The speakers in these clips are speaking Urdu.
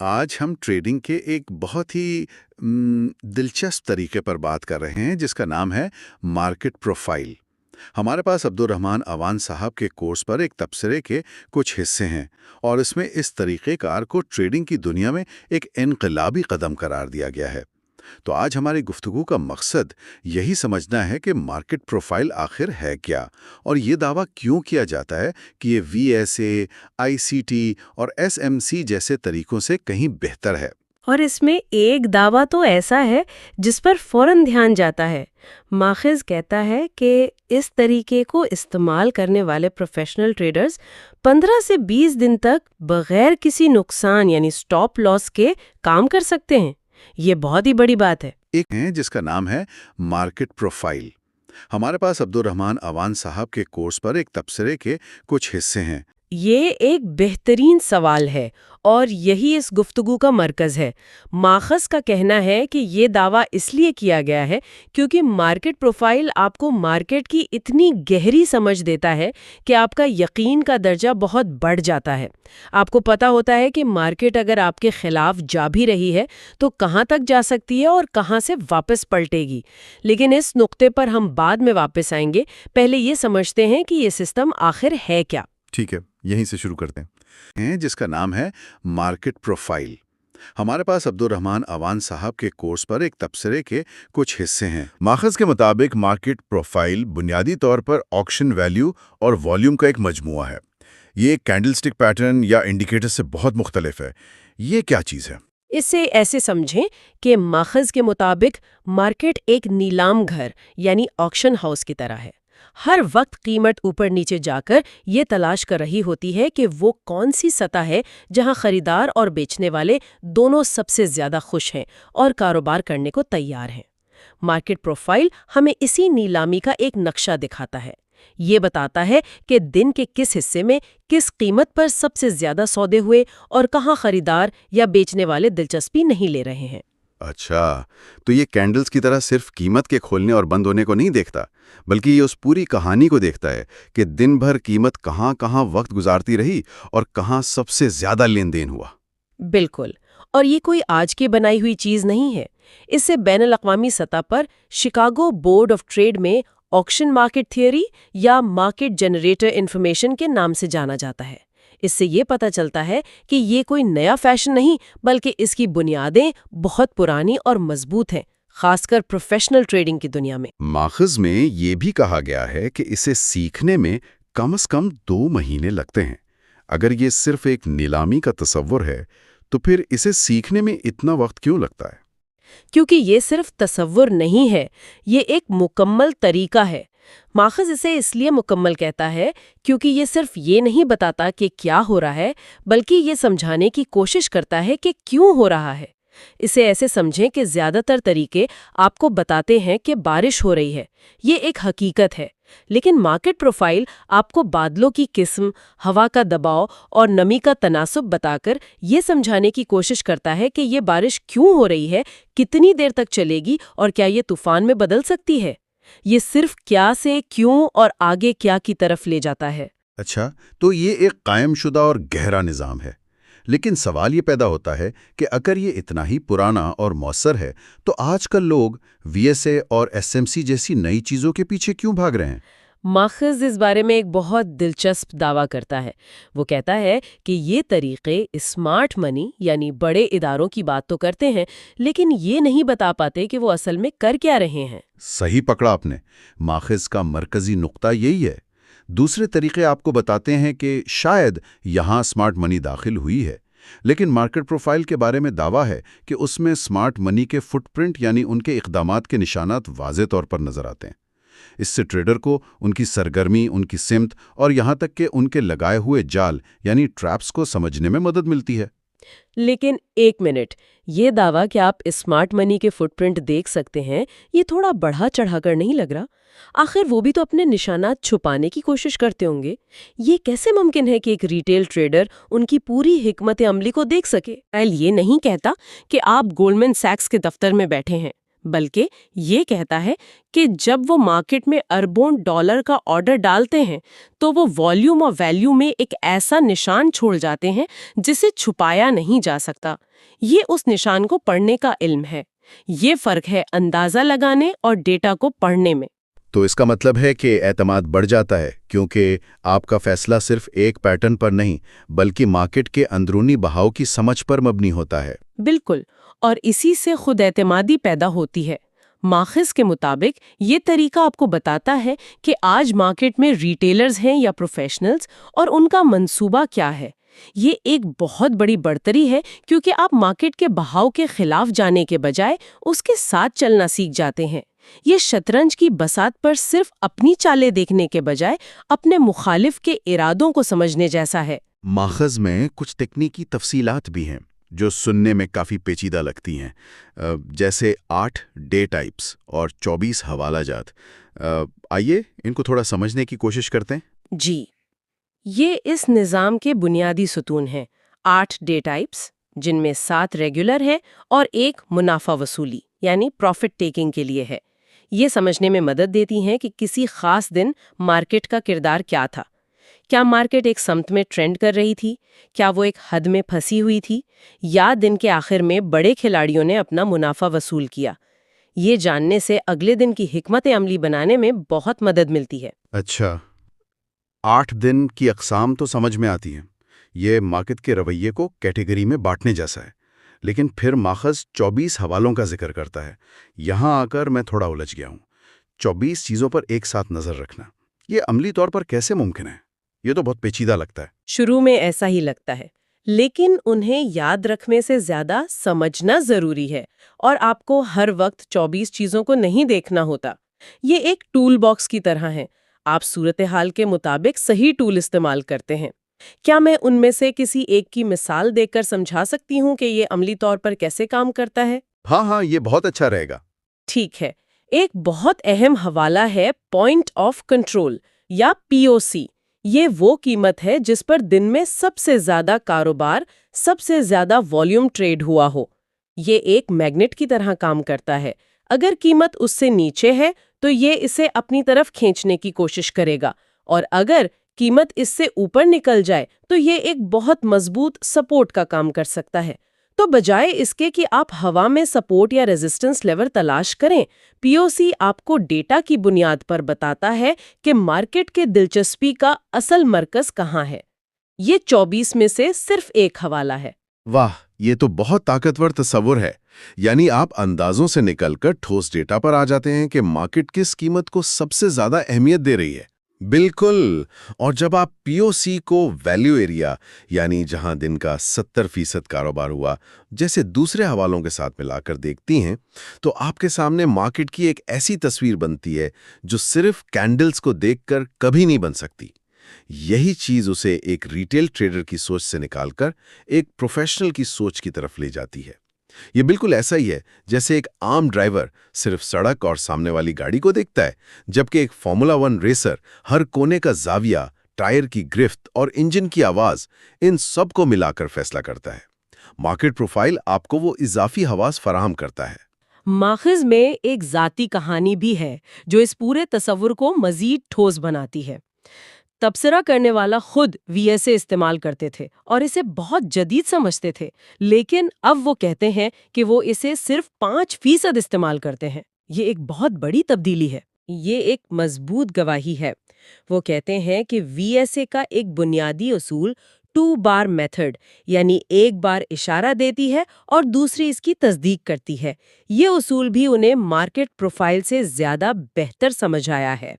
آج ہم ٹریڈنگ کے ایک بہت ہی دلچسپ طریقے پر بات کر رہے ہیں جس کا نام ہے مارکیٹ پروفائل۔ ہمارے پاس عبد الرحمن اوان صاحب کے کورس پر ایک تبصرے کے کچھ حصے ہیں، اور اس میں اس طریقہ کار کو ٹریڈنگ کی دنیا میں ایک انقلابی قدم قرار دیا گیا ہے۔ تو آج ہماری گفتگو کا مقصد یہی سمجھنا ہے کہ مارکیٹ پروفائل آخر ہے کیا، اور یہ دعویٰ کیوں کیا جاتا ہے کہ یہ V S A, I C T اور ایس ایم سی جیسے طریقوں سے کہیں بہتر ہے۔ اور اس میں ایک دعویٰ تو ایسا ہے جس پر فوراً دھیان جاتا ہے۔ ماخذ کہتا ہے کہ اس طریقے کو استعمال کرنے والے پروفیشنل ٹریڈرز 15 سے 20 دن تک بغیر کسی نقصان یعنی سٹاپ لاس کے کام کر سکتے ہیں۔ یہ بہت ہی بڑی بات ہے۔ ایک ہے جس کا نام ہے مارکیٹ پروفائل۔ ہمارے پاس عبد الرحمن اوان صاحب کے کورس پر ایک تبصرے کے کچھ حصے ہیں۔ یہ ایک بہترین سوال ہے اور یہی اس گفتگو کا مرکز ہے۔ ماخذ کا کہنا ہے کہ یہ دعویٰ اس لیے کیا گیا ہے کیونکہ مارکیٹ پروفائل آپ کو مارکیٹ کی اتنی گہری سمجھ دیتا ہے کہ آپ کا یقین کا درجہ بہت بڑھ جاتا ہے۔ آپ کو پتہ ہوتا ہے کہ مارکیٹ اگر آپ کے خلاف جا بھی رہی ہے تو کہاں تک جا سکتی ہے اور کہاں سے واپس پلٹے گی۔ لیکن اس نقطے پر ہم بعد میں واپس آئیں گے، پہلے یہ سمجھتے ہیں کہ یہ سسٹم آخر ہے کیا۔ ٹھیک ہے، یہیں سے شروع کرتے ہیں جس کا نام ہے مارکیٹ پروفائل۔ ہمارے پاس عبد الرحمن اوان صاحب کے کورس پر ایک تبصرے کے کچھ حصے ہیں۔ ماخذ کے مطابق مارکیٹ پروفائل بنیادی طور پر آکشن ویلیو اور والیوم کا ایک مجموعہ ہے۔ یہ ایک کینڈل سٹک پیٹرن یا انڈیکیٹر سے بہت مختلف ہے۔ یہ کیا چیز ہے؟ اسے ایسے سمجھیں کہ ماخذ کے مطابق مارکیٹ ایک نیلام گھر یعنی آکشن ہاؤس کی طرح ہے۔ ہر وقت قیمت اوپر نیچے جا کر یہ تلاش کر رہی ہوتی ہے کہ وہ کون سی سطح ہے جہاں خریدار اور بیچنے والے دونوں سب سے زیادہ خوش ہیں اور کاروبار کرنے کو تیار ہیں۔ مارکیٹ پروفائل ہمیں اسی نیلامی کا ایک نقشہ دکھاتا ہے۔ یہ بتاتا ہے کہ دن کے کس حصے میں کس قیمت پر سب سے زیادہ سودے ہوئے اور کہاں خریدار یا بیچنے والے دلچسپی نہیں لے رہے ہیں۔ اچھا، تو یہ کینڈلز کی طرح صرف قیمت کے کھولنے اور بند ہونے کو نہیں دیکھتا، بلکہ یہ اس پوری کہانی کو دیکھتا ہے کہ دن بھر قیمت کہاں کہاں وقت گزارتی رہی اور کہاں سب سے زیادہ لین دین ہوا۔ بالکل، اور یہ کوئی آج کی بنائی ہوئی چیز نہیں ہے۔ اسے بین الاقوامی سطح پر شکاگو بورڈ آف ٹریڈ میں آکشن مارکیٹ تھیوری یا مارکیٹ جنریٹر انفارمیشن کے نام سے جانا جاتا ہے۔ اس سے یہ پتہ چلتا ہے کہ یہ کوئی نیا فیشن نہیں، بلکہ اس کی بنیادیں بہت پرانی اور مضبوط ہیں، خاص کر پروفیشنل ٹریڈنگ کی دنیا میں۔ ماخذ میں یہ بھی کہا گیا ہے کہ اسے سیکھنے میں کم از کم 2 مہینے لگتے ہیں۔ اگر یہ صرف ایک نیلامی کا تصور ہے تو پھر اسے سیکھنے میں اتنا وقت کیوں لگتا ہے؟ کیونکہ یہ صرف تصور نہیں ہے، یہ ایک مکمل طریقہ ہے۔ ماخذ اسے اس لیے مکمل کہتا ہے کیونکہ یہ صرف یہ نہیں بتاتا کہ کیا ہو رہا ہے، بلکہ یہ سمجھانے کی کوشش کرتا ہے کہ کیوں ہو رہا ہے۔ اسے ایسے سمجھیں کہ زیادہ تر طریقے آپ کو بتاتے ہیں کہ بارش ہو رہی ہے، یہ ایک حقیقت ہے، لیکن مارکیٹ پروفائل آپ کو بادلوں کی قسم، ہوا کا دباؤ اور نمی کا تناسب بتا کر یہ سمجھانے کی کوشش کرتا ہے کہ یہ بارش کیوں ہو رہی ہے، کتنی دیر تک چلے گی اور کیا یہ طوفان میں بدل سکتی ہے۔ یہ صرف کیا سے کیوں اور آگے کیا کی طرف لے جاتا ہے۔ اچھا، تو یہ ایک قائم شدہ اور گہرا نظام ہے، لیکن سوال یہ پیدا ہوتا ہے کہ اگر یہ اتنا ہی پرانا اور مؤثر ہے تو آج کل لوگ وی ایس اے اور ایس ایم سی جیسی نئی چیزوں کے پیچھے کیوں بھاگ رہے ہیں؟ ماخذ اس بارے میں ایک بہت دلچسپ دعویٰ کرتا ہے۔ وہ کہتا ہے کہ یہ طریقے اسمارٹ منی یعنی بڑے اداروں کی بات تو کرتے ہیں، لیکن یہ نہیں بتا پاتے کہ وہ اصل میں کر کیا رہے ہیں۔ صحیح پکڑا آپ نے، ماخذ کا مرکزی نقطہ یہی ہے۔ دوسرے طریقے آپ کو بتاتے ہیں کہ شاید یہاں سمارٹ منی داخل ہوئی ہے، لیکن مارکیٹ پروفائل کے بارے میں دعویٰ ہے کہ اس میں سمارٹ منی کے فٹ پرنٹ یعنی ان کے اقدامات کے نشانات واضح طور پر نظر آتے ہیں۔ اس سے ٹریڈر کو ان کی سرگرمی، ان کی سمت اور یہاں تک کہ ان کے لگائے ہوئے جال یعنی ٹریپس کو سمجھنے میں مدد ملتی ہے۔ لیکن ایک منٹ، یہ دعویٰ کہ آپ اسمارٹ منی کے فٹ پرنٹ دیکھ سکتے ہیں، یہ تھوڑا بڑھا چڑھا کر نہیں لگ رہا؟ آخر وہ بھی تو اپنے نشانات چھپانے کی کوشش کرتے ہوں گے۔ یہ کیسے ممکن ہے کہ ایک ریٹیل ٹریڈر ان کی پوری حکمت عملی کو دیکھ سکے؟ یہ نہیں کہتا کہ آپ گولڈمن سیکس کے دفتر میں بیٹھے ہیں، بلکہ یہ کہتا ہے کہ جب وہ مارکیٹ میں اربوں ڈالر کا آرڈر ڈالتے ہیں تو وہ والیوم اور ویلیو میں ایک ایسا نشان چھوڑ جاتے ہیں جسے چھپایا نہیں جا سکتا۔ یہ اس نشان کو پڑھنے کا علم ہے۔ یہ فرق ہے اندازہ لگانے اور ڈیٹا کو پڑھنے میں۔ تو اس کا مطلب ہے کہ اعتماد بڑھ جاتا ہے کیونکہ آپ کا فیصلہ صرف ایک پیٹرن پر نہیں بلکہ مارکیٹ کے اندرونی بہاؤ کی سمجھ پر مبنی ہوتا ہے۔ بالکل، اور اسی سے خود اعتمادی پیدا ہوتی ہے۔ ماخذ کے مطابق یہ طریقہ آپ کو بتاتا ہے کہ آج مارکیٹ میں ریٹیلرز ہیں یا پروفیشنلز اور ان کا منصوبہ کیا ہے۔ یہ ایک بہت بڑی بڑھتری ہے کیونکہ آپ مارکیٹ کے بہاؤ کے خلاف جانے کے بجائے اس کے ساتھ چلنا سیکھ جاتے ہیں۔ یہ شطرنج کی بساط پر صرف اپنی چالیں دیکھنے کے بجائے اپنے مخالف کے ارادوں کو سمجھنے جیسا ہے۔ ماخذ میں کچھ تکنیکی تفصیلات بھی ہیں جو سننے میں کافی پیچیدہ لگتی ہیں، جیسے 8 ڈے ٹائپس اور 24 حوالہ جات۔ آئیے ان کو تھوڑا سمجھنے کی کوشش کرتے ہیں۔ جی، یہ اس نظام کے بنیادی ستون ہیں۔ 8 ڈے ٹائپس، جن میں 7 ریگولر ہے اور ایک منافع وصولی یعنی پروفٹ ٹیکنگ کے لیے ہے۔ یہ سمجھنے میں مدد دیتی ہیں کہ کسی خاص دن مارکیٹ کا کردار کیا تھا۔ کیا مارکیٹ ایک سمت میں ٹرینڈ کر رہی تھی؟ کیا وہ ایک حد میں پھنسی ہوئی تھی؟ یا دن کے آخر میں بڑے کھلاڑیوں نے اپنا منافع وصول کیا؟ یہ جاننے سے اگلے دن کی حکمت عملی بنانے میں بہت مدد ملتی ہے۔ اچھا، 8 دن کی اقسام تو سمجھ میں آتی ہیں۔ یہ مارکیٹ کے رویے کو کیٹیگری میں بانٹنے جیسا ہے، لیکن پھر ماخذ 24 حوالوں کا ذکر کرتا ہے۔ یہاں آ کر میں تھوڑا الجھ گیا ہوں۔ 24 چیزوں پر ایک ساتھ نظر رکھنا، یہ عملی طور پر کیسے ممکن ہے؟ یہ تو بہت پیچیدہ لگتا ہے۔ شروع میں ایسا ہی لگتا ہے، لیکن انہیں یاد رکھنے سے زیادہ سمجھنا ضروری ہے، اور آپ کو ہر وقت 24 چیزوں کو نہیں دیکھنا ہوتا۔ یہ ایک ٹول باکس کی طرح ہے، آپ صورتحال کے مطابق صحیح ٹول استعمال کرتے ہیں۔ کیا میں ان میں سے کسی ایک کی مثال دیکھ کر سمجھا سکتی ہوں کہ یہ عملی طور پر کیسے کام کرتا ہے؟ ہاں، یہ بہت اچھا رہے گا۔ ٹھیک ہے، ایک بہت اہم حوالہ ہے پوائنٹ آف کنٹرول یا POC۔ یہ وہ قیمت ہے جس پر دن میں سب سے زیادہ کاروبار، سب سے زیادہ والیوم ٹریڈ ہوا ہو۔ یہ ایک میگنیٹ کی طرح کام کرتا ہے۔ اگر قیمت اس سے نیچے ہے تو یہ اسے اپنی طرف کھینچنے کی کوشش کرے گا، اور اگر قیمت اس سے اوپر نکل جائے تو یہ ایک بہت مضبوط سپورٹ کا کام کر سکتا ہے۔ تو بجائے اس کے کہ آپ ہوا میں سپورٹ یا ریزسٹنس لیول تلاش کریں، POC آپ کو ڈیٹا کی بنیاد پر بتاتا ہے کہ مارکیٹ کے دلچسپی کا اصل مرکز کہاں ہے۔ یہ 24 میں سے صرف ایک حوالہ ہے۔ واہ، یہ تو بہت طاقتور تصور ہے۔ یعنی آپ اندازوں سے نکل کر ٹھوس ڈیٹا پر آ جاتے ہیں کہ مارکیٹ کس قیمت کو سب سے زیادہ اہمیت دے رہی ہے۔ بالکل، اور جب آپ POC کو ویلیو ایریا یعنی جہاں دن کا 70% کاروبار ہوا جیسے دوسرے حوالوں کے ساتھ ملا کر دیکھتی ہیں تو آپ کے سامنے مارکیٹ کی ایک ایسی تصویر بنتی ہے جو صرف کینڈلز کو دیکھ کر کبھی نہیں بن سکتی۔ یہی چیز اسے ایک ریٹیل ٹریڈر کی سوچ سے نکال کر ایک پروفیشنل کی سوچ کی طرف لے جاتی ہے۔ یہ بالکل ایسا ہی ہے جیسے ایک عام ڈرائیور صرف سڑک اور سامنے والی گاڑی کو دیکھتا ہے، جبکہ ایک فارمولا 1 ریسر ہر کونے کا زاویہ، ٹائر کی گرفت اور انجن کی آواز، ان سب کو ملا کر فیصلہ کرتا ہے۔ مارکیٹ پروفائل آپ کو وہ اضافی حواس فراہم کرتا ہے۔ ماخذ میں ایک ذاتی کہانی بھی ہے جو اس پورے تصور کو مزید ٹھوس بناتی ہے۔ تبصرہ کرنے والا خود VSA استعمال کرتے تھے اور اسے بہت جدید سمجھتے تھے، لیکن اب وہ کہتے ہیں کہ وہ اسے صرف 5% استعمال کرتے ہیں۔ یہ ایک بہت بڑی تبدیلی ہے۔ یہ ایک مضبوط گواہی ہے۔ وہ کہتے ہیں کہ VSA کا ایک بنیادی اصول 2 بار میتھڈ یعنی ایک بار اشارہ دیتی ہے اور دوسری اس کی تصدیق کرتی ہے۔ یہ اصول بھی انہیں مارکیٹ پروفائل سے زیادہ بہتر سمجھ آیا ہے۔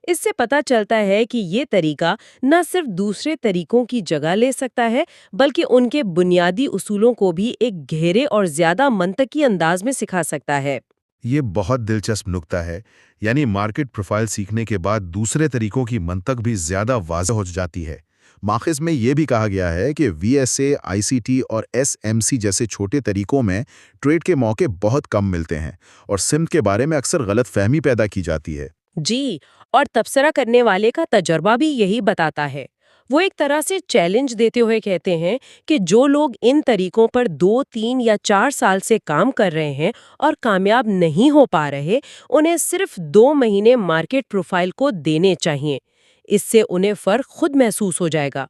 اس سے پتہ چلتا ہے کہ یہ طریقہ نہ صرف دوسرے طریقوں کی جگہ لے سکتا ہے بلکہ ان کے بنیادی اصولوں کو بھی ایک گہرے اور زیادہ منطقی انداز میں سکھا سکتا ہے۔ یہ بہت دلچسپ نکتہ ہے، یعنی مارکیٹ پروفائل سیکھنے کے بعد دوسرے طریقوں کی منطق بھی زیادہ واضح ہو جاتی ہے۔ ماخذ میں یہ بھی کہا گیا ہے کہ VSA، ICT اور SMC جیسے چھوٹے طریقوں میں ٹریڈ کے موقع بہت کم ملتے ہیں اور سمت کے بارے میں اکثر غلط فہمی پیدا کی جاتی ہے۔ جی، اور تبصرہ کرنے والے کا تجربہ بھی یہی بتاتا ہے۔ وہ ایک طرح سے چیلنج دیتے ہوئے کہتے ہیں کہ جو لوگ ان طریقوں پر 2, 3 یا 4 سال سے کام کر رہے ہیں اور کامیاب نہیں ہو پا رہے، انہیں صرف 2 مہینے مارکیٹ پروفائل کو دینے چاہیے۔ اس سے انہیں فرق خود محسوس ہو جائے گا۔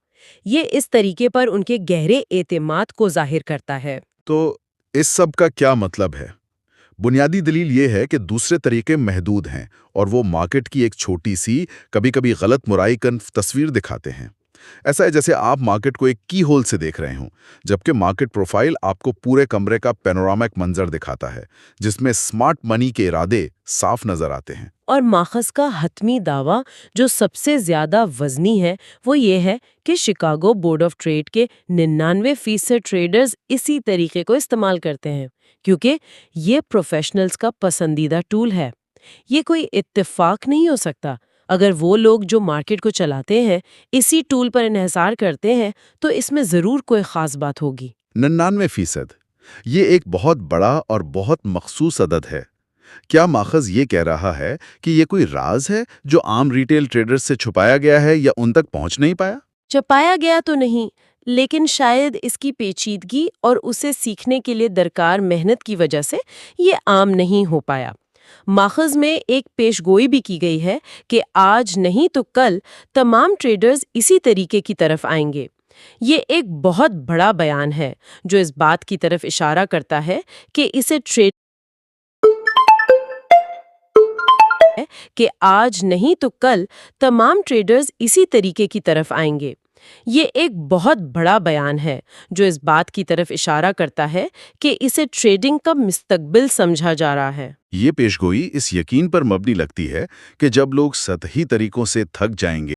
یہ اس طریقے پر ان کے گہرے اعتماد کو ظاہر کرتا ہے۔ تو اس سب کا کیا مطلب ہے؟ بنیادی دلیل یہ ہے کہ دوسرے طریقے محدود ہیں اور وہ مارکیٹ کی ایک چھوٹی سی، کبھی کبھی غلط مرائیکن تصویر دکھاتے ہیں۔ ایسا ہے جیسے آپ مارکیٹ کو ایک کی ہول سے دیکھ رہے ہوں، جبکہ مارکیٹ پروفائل آپ کو پورے کمرے کا پینورامک منظر دکھاتا ہے، جس میں سمارٹ منی کے ارادے صاف نظر آتے ہیں۔ اور ماخذ کا حتمی دعویٰ جو سب سے زیادہ وزنی ہے وہ یہ ہے کہ شکاگو بورڈ آف ٹریڈ کے 99% ٹریڈرز اسی طریقے کو استعمال کرتے ہیں، کیونکہ یہ پروفیشنلز کا پسندیدہ ٹول ہے۔ یہ کوئی اتفاق نہیں ہو سکتا۔ اگر وہ لوگ جو مارکیٹ کو چلاتے ہیں اسی ٹول پر انحصار کرتے ہیں تو اس میں ضرور کوئی خاص بات ہوگی۔ 99%، یہ ایک بہت بڑا اور بہت مخصوص عدد ہے۔ کیا ماخذ یہ کہہ رہا ہے کہ یہ کوئی راز ہے جو عام ریٹیل ٹریڈرز سے چھپایا گیا ہے یا ان تک پہنچ نہیں پایا؟ چھپایا گیا تو نہیں، لیکن شاید اس کی پیچیدگی اور اسے سیکھنے کے لیے درکار محنت کی وجہ سے یہ عام نہیں ہو پایا۔ ماخذ میں ایک پیش گوئی بھی کی گئی ہے کہ آج نہیں تو کل تمام ٹریڈرز اسی طریقے کی طرف آئیں گے۔ یہ ایک بہت بڑا بیان ہے جو اس بات کی طرف اشارہ کرتا ہے کہ اسے ٹریڈ کہ آج نہیں تو کل تمام ٹریڈرز اسی طریقے کی طرف آئیں گے۔ یہ ایک بہت بڑا بیان ہے جو اس بات کی طرف اشارہ کرتا ہے کہ اسے ٹریڈنگ کا مستقبل سمجھا جا رہا ہے۔ یہ پیشگوئی اس یقین پر مبنی لگتی ہے کہ جب لوگ سطحی طریقوں سے تھک جائیں گے